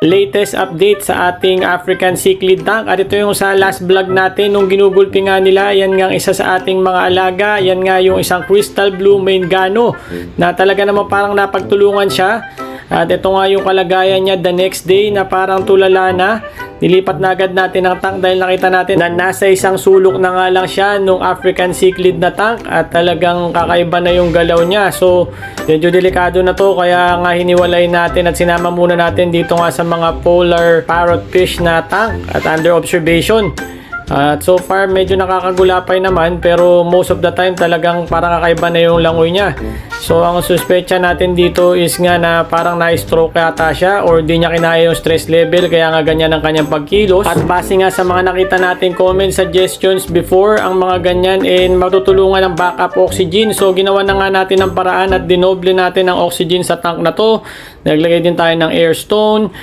latest update sa ating African cichlid tank. At ito yung sa last vlog natin nung ginugulpi nga nila. Yan nga isa sa ating mga alaga. Yan nga yung isang crystal blue main gano na talaga naman parang napagtulungan siya. At ito nga yung kalagayan niya the next day na parang tulala na. Nilipat na agad natin ang tank dahil nakita natin na nasa isang sulok na nga lang siya nung African cichlid na tank at talagang kakaiba na yung galaw niya. So, medyo delikado na to kaya nga hiniwalay natin at sinama muna natin dito nga sa mga polar parrotfish na tank at under observation. At so far medyo nakakagulapay naman pero most of the time talagang parang kakaiba na yung langoy niya. So ang suspecha natin dito is nga na parang na-stroke yata siya or di niya kinaya yung stress level kaya nga ganyan ang kanyang pagkilos. At base nga sa mga nakita natin comment suggestions before, ang mga ganyan matutulungan ng backup oxygen. So ginawa na nga natin ang paraan at dinoble natin ang oxygen sa tank na to. Naglagay din tayo ng air stone.